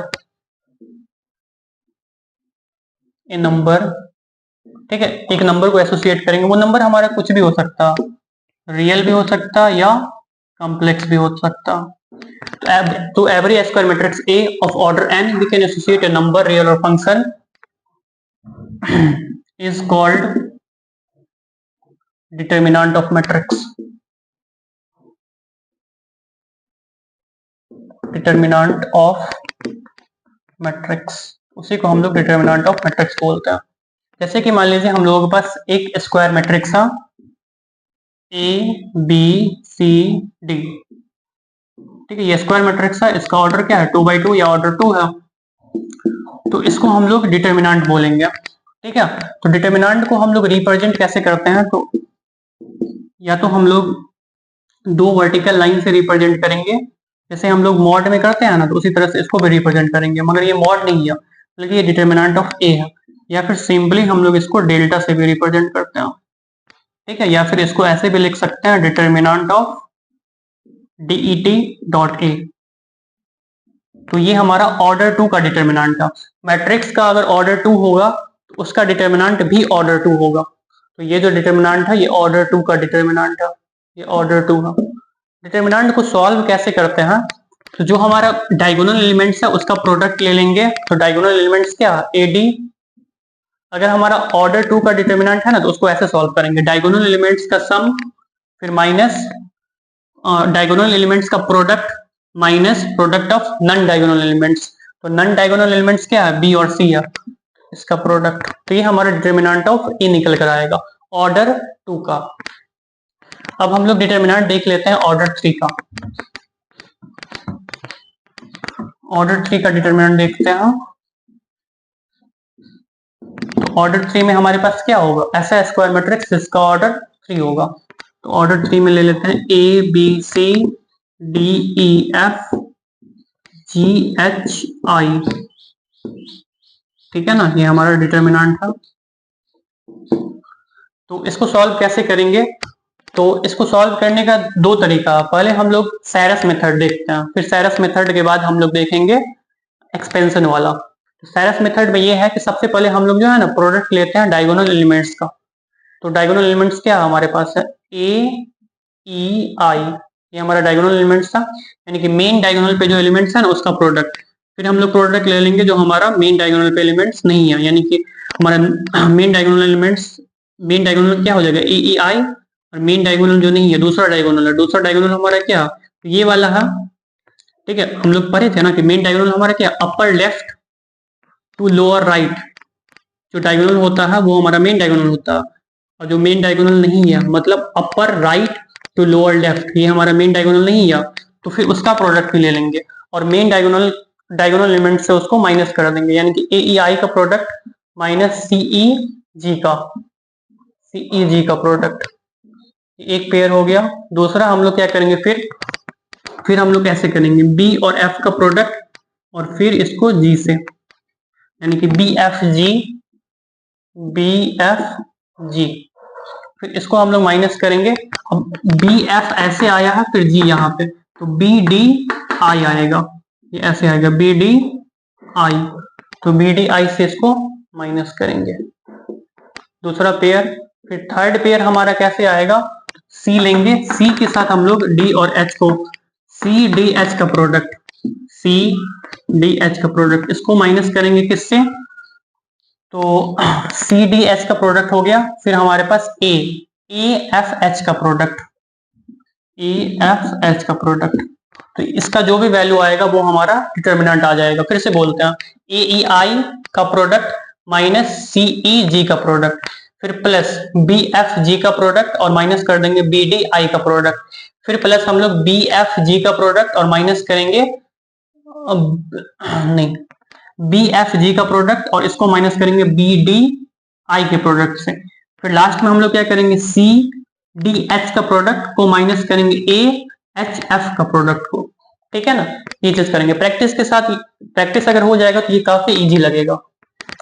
ठीक है, एक नंबर को एसोसिएट करेंगे। वो नंबर हमारा कुछ भी हो सकता, रियल भी हो सकता या कॉम्प्लेक्स भी हो सकता। तो every square matrix A of order n we can associate a number, real or function is called determinant of matrix। Determinant of matrix, उसी को हम लोग डिटर्मिनेंट ऑफ मैट्रिक्स बोलते हैं। जैसे कि मान लीजिए हम लोगों के पास एक स्क्वायर मैट्रिक्स है ABCD, ठीक है, ये स्क्वायर मैट्रिक्स है, इसका ऑर्डर क्या है 2x2 या ऑर्डर 2 है, तो इसको हम लोग डिटर्मिनेंट बोलेंगे। ठीक है, तो डिटर्मिनेंट को हम लोग रिप्रेजेंट कैसे करते हैं, तो या तो हम लोग दो वर्टिकल लाइन से रिप्रेजेंट करेंगे, जैसे हम लोग मॉड में करते हैं ना, तो उसी तरह से इसको भी रिप्रेजेंट करेंगे, मगर ये मॉड नहीं है बल्कि ये डिटर्मिनेंट ऑफ A है। या फिर सिंपली हम लोग इसको डेल्टा से भी रिप्रेजेंट करते हैं, ठीक है, या फिर इसको ऐसे भी लिख सकते हैं डिटर्मिनेंट ऑफ DET.A। तो ये हमारा ऑर्डर 2 का डिटर्मिनेंट है। मैट्रिक्स का अगर ऑर्डर 2 होगा तो उसका डिटर्मिनेंट भी ऑर्डर 2 होगा। तो ये जो डिटर्मिनेंट है ये ऑर्डर 2 का डिटर्मिनेंट है, ये ऑर्डर 2 है। डिटर्मिनेंट को सॉल्व कैसे करते हैं, तो जो हमारा डायगोनल एलिमेंट्स है उसका प्रोडक्ट ले लेंगे। तो डायगोनल एलिमेंट्स क्या है, AD अगर हमारा ऑर्डर 2 का डिटर्मिनेंट है ना, तो उसको ऐसे सॉल्व करेंगे, डायगोनल एलिमेंट्स का सम फिर माइनस डायगोनल एलिमेंट्स का product minus product of non diagonal elements. तो नॉन डायगोनल एलिमेंट्स क्या है, बी और सी है, इसका प्रोडक्ट। तो ये हमारा डिटर्मिनेंट ऑफ ए निकल कर आएगा ऑर्डर 2 का। अब हम लोग डिटर्मिनेंट देख लेते हैं ऑर्डर 3 का। ऑर्डर 3 का डिटर्मिनेंट देखते हैं। तो ऑर्डर 3 में हमारे पास क्या होगा, ऐसा स्क्वायर मैट्रिक्स जिसका ऑर्डर 3 होगा। तो ऑर्डर 3 में ले लेते हैं A B C D E F G H I, ठीक है ना, ये हमारा डिटर्मिनेंट था। तो इसको सॉल्व कैसे करेंगे, तो इसको सॉल्व करने का दो तरीका। पहले हम लोग सैरस मेथड देखते हैं, फिर सैरस मेथड के बाद हम लोग देखेंगे एक्सपेंशन वाला। तो सैरस मेथड में ये है कि सबसे पहले हम लोग जो है ना प्रोडक्ट लेते हैं डायगोनल एलिमेंट्स का। तो डायगोनल एलिमेंट्स क्या हमारे पास है, ए ई आई, ये हमारा डायगोनल एलिमेंट्स था, यानी कि मेन डायगोनल पे जो एलिमेंट्स है ना उसका प्रोडक्ट। फिर हम लोग प्रोडक्ट ले लेंगे जो हमारा मेन डायगोनल पे एलिमेंट्स नहीं है, यानी कि हमारा main diagonal elements, main diagonal क्या हो जाएगा ए ई आई, और मेन डायगोनल जो नहीं है दूसरा डायगोनल है, दूसरा डायगोनल हमारा क्या, ये वाला है, ठीक है। हम लोग पढ़े थे ना कि मेन डायगोनल हमारा क्या, upper left to lower right, जो डायगोनल होता है वो हमारा मेन डायगोनल होता है। और जो मेन डायगोनल नहीं है मतलब upper right to lower left, ये हमारा मेन डायगोनल नहीं है, तो फिर उसका प्रोडक्ट भी ले लेंगे और मेन डायगोनल एलिमेंट से उसको माइनस कर देंगे, यानी कि ए ई आई का प्रोडक्ट माइनस सीई जी का प्रोडक्ट, एक पेयर हो गया। दूसरा हम लोग क्या करेंगे, फिर हम लोग ऐसे करेंगे बी और एफ का प्रोडक्ट और फिर इसको जी से, यानी कि बी एफ जी, फिर इसको हम लोग माइनस करेंगे। अब बी एफ ऐसे आया है, फिर जी यहाँ पे, तो बी डी आई आएगा, ये ऐसे आएगा बी डी आई, तो बी डी आई से इसको माइनस करेंगे दूसरा पेयर। फिर थर्ड पेयर हमारा कैसे आएगा, सी लेंगे, सी के साथ हम लोग डी और एच को, सी डी एच का प्रोडक्ट, सी डी एच का प्रोडक्ट, इसको माइनस करेंगे किससे, तो सी डी एच का प्रोडक्ट हो गया। फिर हमारे पास ए एफ एच का प्रोडक्ट, ए एफ एच का प्रोडक्ट, तो इसका जो भी वैल्यू आएगा वो हमारा डिटर्मिनेंट आ जाएगा। फिर से बोलते हैं, ए ई आई का प्रोडक्ट माइनस सी ई जी का प्रोडक्ट, फिर प्लस बी एफ जी का प्रोडक्ट और माइनस कर देंगे बी डी आई का प्रोडक्ट, फिर प्लस हम लोग बी एफ जी का प्रोडक्ट और माइनस करेंगे नहीं बी एफ जी का प्रोडक्ट और इसको माइनस करेंगे बी डी आई के प्रोडक्ट से। फिर लास्ट में हम लोग क्या करेंगे, सी डी एच का प्रोडक्ट को माइनस करेंगे ए एच एफ का प्रोडक्ट को, ठीक है ना, ये चीज करेंगे। प्रैक्टिस के साथ, प्रैक्टिस अगर हो जाएगा तो ये काफी इजी लगेगा।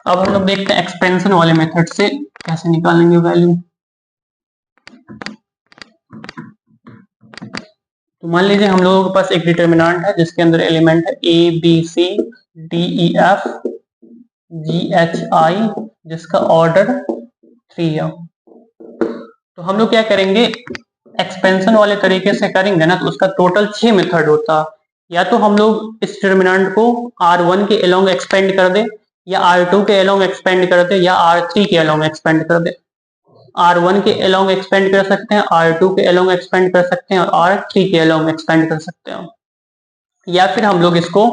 अब हम लोग देखते हैं एक्सपेंशन वाले मेथड से कैसे निकालेंगे वैल्यू। तो मान लीजिए हम लोगों के पास एक डिटर्मिनेंट है जिसके अंदर एलिमेंट है A B C D E F G H I, जिसका ऑर्डर 3 है। तो हम लोग क्या करेंगे, एक्सपेंशन वाले तरीके से करेंगे ना, तो उसका टोटल 6 मेथड होता है। या तो हम लोग इस डिटर्मिनेंट को R1 के अलोंग एक्सपेंड कर दे, या R2 के अलोंग एक्सपेंड कर दे, या R3 के अलोंग एक्सपेंड कर दे। R1 के अलोंग एक्सपेंड कर सकते हैं, R2 के अलोंग एक्सपेंड कर सकते हैं और R3 के अलोंग एक्सपेंड कर सकते हैं। या फिर हम लोग इसको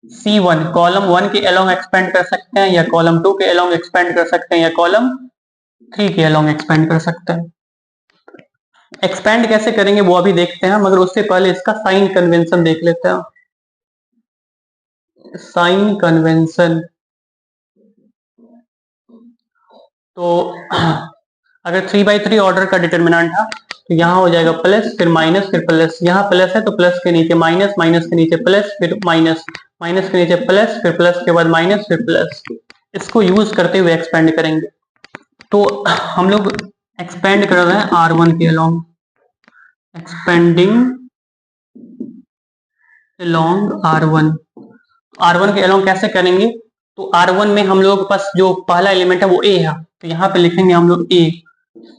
C1 कॉलम 1 के अलोंग एक्सपेंड कर सकते हैं, या कॉलम 2 के अलोंग एक्सपेंड कर सकते हैं, या कॉलम 3 के अलोंग एक्सपेंड कर सकते हैं। एक्सपेंड कैसे करेंगे वो अभी देखते हैं, मगर उससे पहले इसका साइन कन्वेंशन देख लेते हैं। साइन कन्वेंशन, तो अगर 3/3 ऑर्डर का डिटर्मिनेंट था तो यहाँ हो जाएगा प्लस, फिर माइनस, फिर प्लस, यहाँ प्लस है तो प्लस के नीचे माइनस, माइनस के नीचे प्लस, फिर माइनस, माइनस के नीचे प्लस, फिर प्लस के बाद माइनस, फिर प्लस। इसको यूज करते हुए एक्सपेंड करेंगे। तो हम लोग एक्सपेंड कर रहे हैं R1 के अलोंग, एक्सपेंडिंग अलोंग R1 के अलोंग कैसे करेंगे, तो R1 में हम लोग के पास जो पहला एलिमेंट है वो A है, तो यहाँ पे लिखेंगे हम लोग A।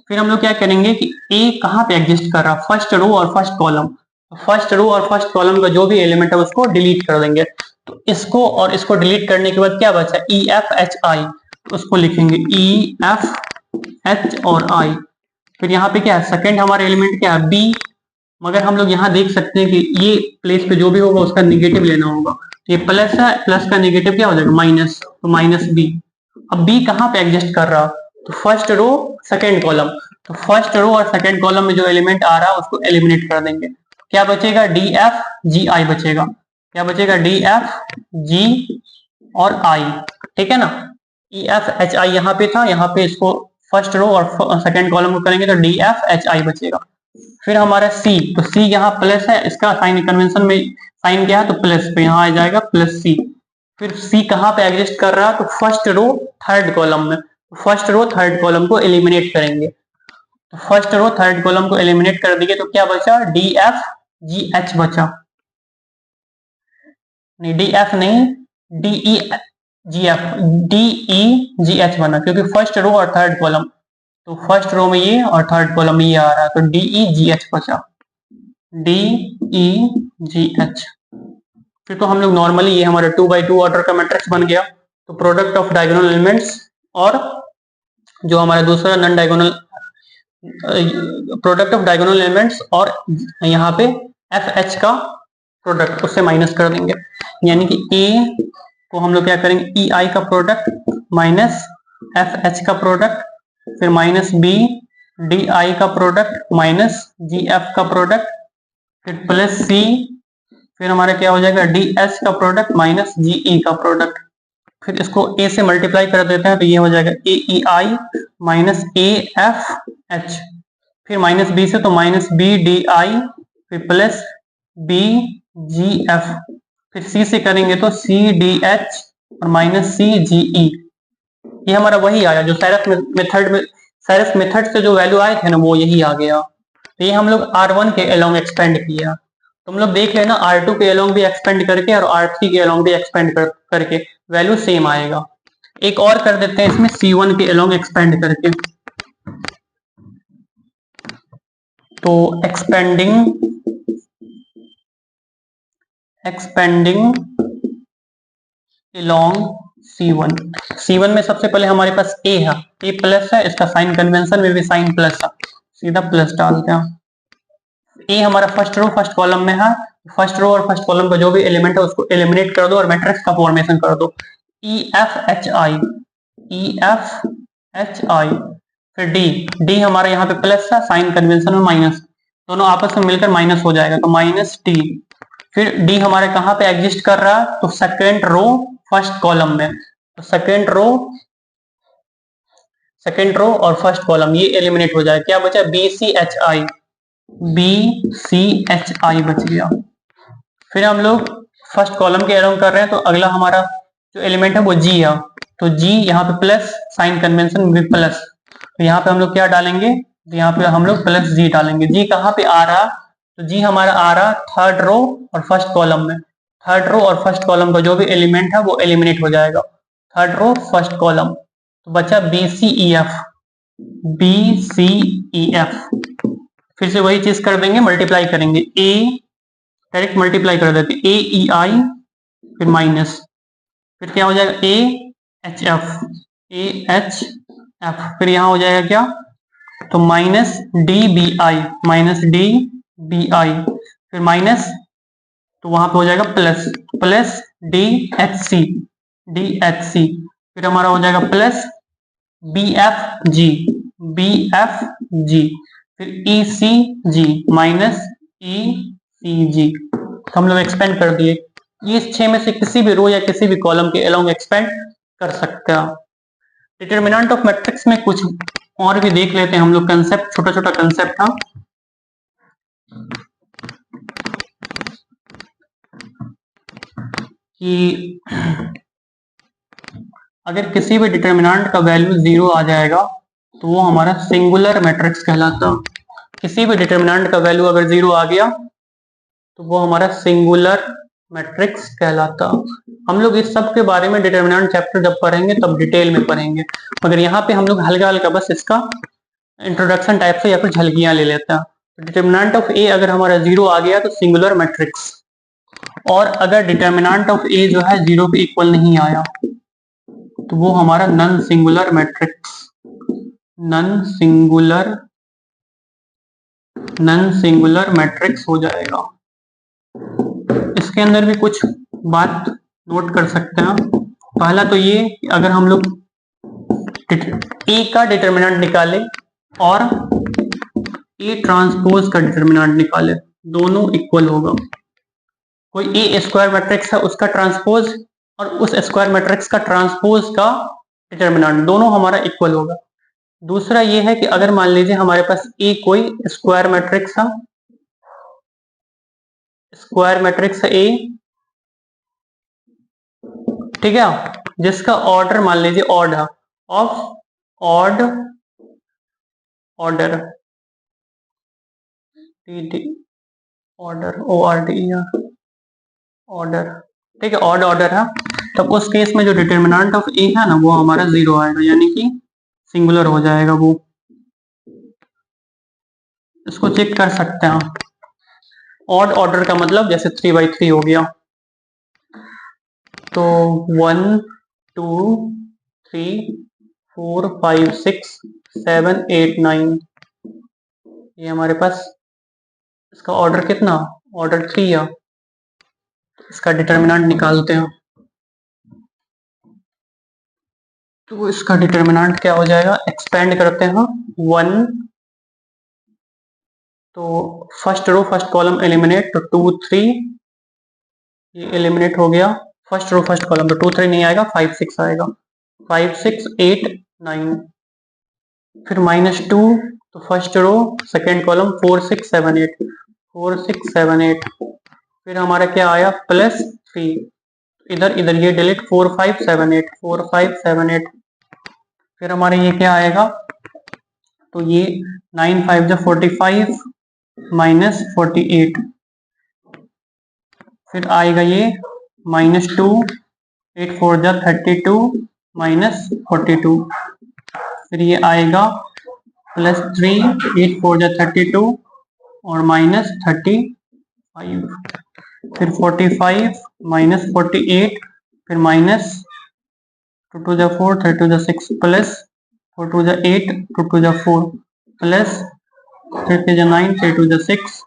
फिर हम लोग क्या करेंगे कि A कहाँ पे एग्जिस्ट कर रहा है, फर्स्ट रो और फर्स्ट कॉलम। फर्स्ट रो और फर्स्ट कॉलम का जो भी एलिमेंट है उसको डिलीट कर देंगे। तो इसको और इसको डिलीट करने के बाद क्या बचा, ई एफ एच आई, तो उसको लिखेंगे ई एफ एच और आई। फिर यहाँ पे क्या है, सेकंड हमारा एलिमेंट क्या है, बी, मगर हम लोग यहाँ देख सकते हैं कि ये प्लेस पे जो भी होगा उसका निगेटिव लेना होगा। तो ये प्लस है, प्लस का निगेटिव क्या हो जाएगा, माइनस, तो माइनस बी। अब बी कहाँ पे एग्जिस्ट कर रहा, तो फर्स्ट रो सेकंड कॉलम। तो फर्स्ट रो और सेकंड कॉलम में जो एलिमेंट आ रहा है उसको एलिमिनेट कर देंगे। क्या बचेगा, डी एफ जी आई बचेगा। क्या बचेगा, डी एफ जी और आई, ठीक है ना। ई एफ एच आई यहाँ पे था, यहाँ पे इसको फर्स्ट रो और सेकंड कॉलम को करेंगे तो डी एफ एच आई बचेगा। फिर हमारा सी, तो सी यहाँ प्लस है, इसका साइन कन्वेंशन में साइन क्या है, तो प्लस, तो यहाँ आ जाएगा प्लस सी। फिर सी कहाँ पे एग्जिस्ट कर रहा है, तो फर्स्ट रो थर्ड कॉलम में। फर्स्ट रो थर्ड कॉलम को एलिमिनेट करेंगे। तो फर्स्ट रो थर्ड कॉलम को एलिमिनेट कर दिए तो क्या बचा, डी एफ जी एच बचा, नहीं डी एफ नहीं, D E G F, D E G H बना, क्योंकि फर्स्ट रो और थर्ड कॉलम, तो फर्स्ट रो में ये और थर्ड कॉलम में ये आ रहा है, तो डी ई जी एच बचा, डी ई जी एच। फिर तो हम लोग नॉर्मली, ये हमारा 2x2 ऑर्डर का मैट्रिक्स बन गया। तो प्रोडक्ट ऑफ डायगोनल एलिमेंट्स और जो हमारा दूसरा non diagonal, product of diagonal elements और यहाँ पे एफ एच का प्रोडक्ट, उससे माइनस कर देंगे। यानी कि ए को हम लोग क्या करेंगे, ई आई का प्रोडक्ट माइनस एफ एच का प्रोडक्ट, फिर माइनस बी डी आई का प्रोडक्ट माइनस जी एफ का प्रोडक्ट, फिर प्लस सी, फिर हमारा क्या हो जाएगा, डी एच का प्रोडक्ट माइनस जी ई का प्रोडक्ट। फिर इसको ए से मल्टीप्लाई कर देते हैं तो ये हो जाएगा ए ई आई माइनस ए एफ एच, फिर माइनस बी से तो माइनस बी डी आई, फिर प्लस बी जी एफ, फिर सी से करेंगे तो सी डी एच और माइनस सी जी ई। ये हमारा वही आया जो साइरस मेथड से जो वैल्यू आए थे ना, वो यही आ गया। तो ये हम लोग R1 के अलोंग एक्सपेंड किया। तुम लोग देख लेना, R2 के अलोंग भी एक्सपेंड करके और R3 के अलोंग भी एक्सपेंड करके वैल्यू सेम आएगा। एक और कर देते हैं इसमें, C1 के अलोंग एक्सपेंड करके। तो एक्सपेंडिंग अलोंग C1 में सबसे पहले हमारे पास A है, A प्लस है, इसका साइन कन्वेंशन में भी साइन प्लस है, सीधा प्लस डालते हैं। ए हमारा फर्स्ट रो फर्स्ट कॉलम में है, फर्स्ट रो और फर्स्ट कॉलम का जो भी एलिमेंट है उसको एलिमिनेट कर दो और मैट्रिक्स का फॉर्मेशन कर दो, E F H I, E F H I. फिर डी हमारा यहाँ पे प्लस है, साइन कन्वेंशन में माइनस, दोनों आपस में मिलकर माइनस हो जाएगा, तो माइनस टी। फिर डी हमारे कहाँ पे एग्जिस्ट कर रहा है, तो सेकेंड रो फर्स्ट कॉलम में, तो सेकेंड रो और फर्स्ट कॉलम ये एलिमिनेट हो जाएगा। क्या बचा, B C H I, B C H I बच गया। फिर हम लोग फर्स्ट कॉलम के अलोंग कर रहे हैं, तो अगला हमारा जो एलिमेंट है वो जी है, तो जी यहाँ पे प्लस, साइन कन्वेंशन भी प्लस, तो यहाँ पे हम लोग क्या डालेंगे, तो यहाँ पे हम लोग प्लस जी डालेंगे। जी कहाँ पे आ रहा, तो जी हमारा आ रहा थर्ड रो और फर्स्ट कॉलम में, थर्ड रो और फर्स्ट कॉलम का जो भी एलिमेंट है वो एलिमिनेट हो जाएगा, थर्ड रो फर्स्ट कॉलम। तो बचा B C E F, B C E F. फिर से वही चीज कर देंगे, मल्टीप्लाई करेंगे, ए डायरेक्ट मल्टीप्लाई कर देते, ए ई आई फिर माइनस, फिर क्या हो जाएगा, A H F, A H F, फिर यहाँ हो जाएगा क्या, तो minus D B I, minus D B I, फिर माइनस, तो वहां पे हो जाएगा plus, plus D H C, D H C, फिर हमारा हो जाएगा plus B F G, B F G, फिर ई सी जी माइनस ई सी जी। हम लोग एक्सपेंड कर दिए, ये इस 6 में से किसी भी रो या किसी भी कॉलम के अलोंग एक्सपेंड कर सकते हैं। डिटरमिनेंट ऑफ मैट्रिक्स में कुछ और भी देख लेते हैं हम लोग, कंसेप्ट, छोटा छोटा कंसेप्ट था कि अगर किसी भी डिटरमिनेंट का वैल्यू 0 आ जाएगा तो वो हमारा सिंगुलर मैट्रिक्स कहलाता। किसी भी डिटरमिनेंट का वैल्यू अगर 0 आ गया तो वो हमारा सिंगुलर मैट्रिक्स कहलाता। हम लोग इस सब के बारे में डिटरमिनेंट चैप्टर जब पढ़ेंगे तब डिटेल में पढ़ेंगे, मगर यहाँ पे हम लोग हल्का हल्का बस इसका इंट्रोडक्शन टाइप से या फिर झलकियां ले लेते हैं। डिटरमिनेंट ऑफ ए अगर हमारा 0 आ गया तो सिंगुलर मैट्रिक्स, और अगर डिटरमिनेंट ऑफ ए जो है 0 के इक्वल नहीं आया तो वो हमारा non singular matrix, non singular matrix हो जाएगा। इसके अंदर भी कुछ बात नोट कर सकते हैं। पहला तो ये, अगर हम लोग ए का डिटर्मिनेंट निकाले और ए ट्रांसपोज का डिटर्मिनेंट निकाले, दोनों इक्वल होगा। कोई ए स्क्वायर मैट्रिक्स है उसका ट्रांसपोज और उस स्क्वायर मैट्रिक्स का ट्रांसपोज का डिटर्मिनेंट, दोनों हमारा इक्वल होगा। दूसरा ये है कि अगर मान लीजिए हमारे पास ए कोई स्क्वायर मैट्रिक्स है, स्क्वायर मैट्रिक्स है ए, ठीक है, जिसका ऑर्डर मान लीजिए ऑड है, of odd order, order order, ठीक है, ऑड ऑर्डर है, तब उस केस में जो डिटर्मिनेंट ऑफ ए है ना वो हमारा 0 आएगा, यानी कि सिंगुलर हो जाएगा वो। इसको चेक कर सकते हैं। ऑड ऑर्डर का मतलब जैसे 3/3 हो गया, तो 1 2 3 4 5 6 7 8 9, ये हमारे पास इसका ऑर्डर कितना, ऑर्डर 3 है। इसका डिटर्मिनेंट निकालते हैं, तो इसका डिटर्मिनेंट क्या हो जाएगा, एक्सपेंड करते हैं 1, तो first row first column eliminate, तो 2 3, ये एलिमिनेट हो गया, फर्स्ट रो फर्स्ट कॉलम, तो 2 3 नहीं आएगा, 5 6 आएगा, 5 6 8 9, फिर -2, तो फर्स्ट रो सेकेंड कॉलम 4 6 7 8, 4 6 7 8, फिर हमारा क्या आया +3, इधर इधर ये डिलीट, 4 5 7 8, 4 5 7 8, फिर हमारे ये क्या आएगा, तो ये 9 5 जा 45 -48, फिर आएगा ये -2, 8 4 जा 32 -42, फिर ये आएगा +3, 8 4 जा 32 और -35, फिर 45 -48, फिर -2 2 जा 4, 3 2 जा 6, प्लस 4 2 जा 8, 2 2 जा 4, प्लस 3 3 जा 9, 3 2 जा 6,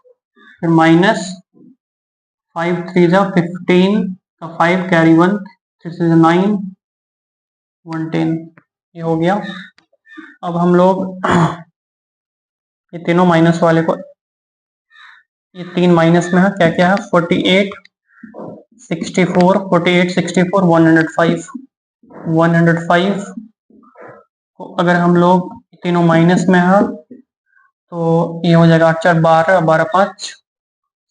फिर -5 3 जा 15 का 5 कैरी 1, 3 6 जा 9 110, ये हो गया। अब हम लोग ये तीनों माइनस वाले को, ये 3 माइनस में है, क्या क्या है, 48 64 48 64 105, 105 को अगर हम लोग तीनों माइनस में है तो ये हो जाएगा 8 4 12 12 5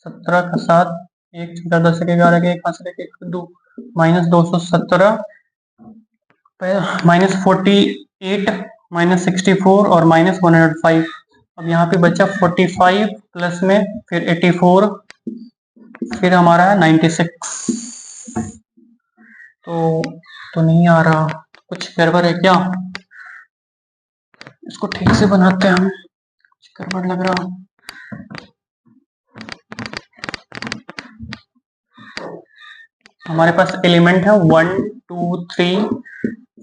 17 का 7 1 4 10 11 के 1 5 1 2 -217, -48 -64 और -105। अब यहाँ पे बचा 45 प्लस में फिर 84, फिर हमारा है 96, तो नहीं आ रहा, कुछ गड़बड़ है क्या, इसको ठीक से बनाते हैं हम, कुछ गड़बड़ लग रहा। हमारे पास एलिमेंट है 1 2 3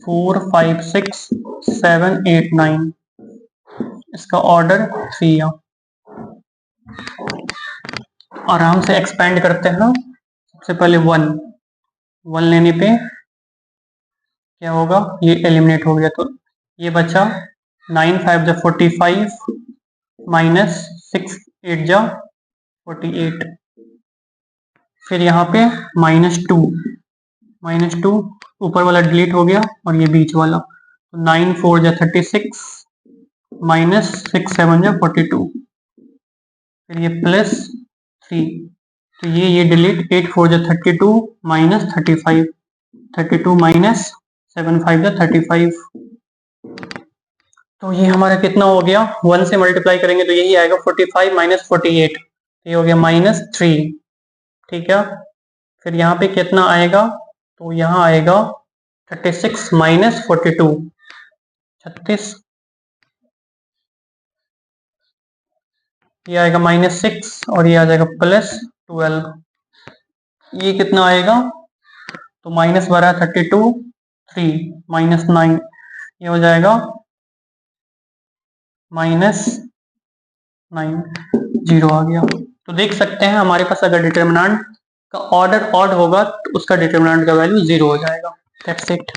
4 5 6 7 8 9, इसका ऑर्डर 3 है। आराम से एक्सपेंड करते हैं। सबसे पहले 1 लेने पे क्या होगा, ये एलिमिनेट हो गया, तो ये बचा 9 5 जा 45 -6 8 जा 48, फिर यहाँ पे -2 ऊपर वाला डिलीट हो गया और ये बीच वाला, तो 9 4 जा 36 -6 7 जा 42, फिर ये +3, तो ये डिलीट, 8 4 जा 32 -35, 32 -7 5 जा 35, तो ये हमारा कितना हो गया, 1 से मल्टीप्लाई करेंगे तो यही आएगा 45 -48, ये हो गया -3, ठीक है। फिर यहाँ पे कितना आएगा, तो यहाँ आएगा 36 -42, 36, ये आएगा -6 और ये आ जाएगा +12, ये कितना आएगा, तो -12 32, 3 माइनस 9, ये हो जाएगा माइनस 9, 0 आ गया। तो देख सकते हैं हमारे पास अगर डिटर्मिनेंट का ऑर्डर ऑड होगा तो उसका डिटर्मिनेंट का वैल्यू 0 हो जाएगा। That's it.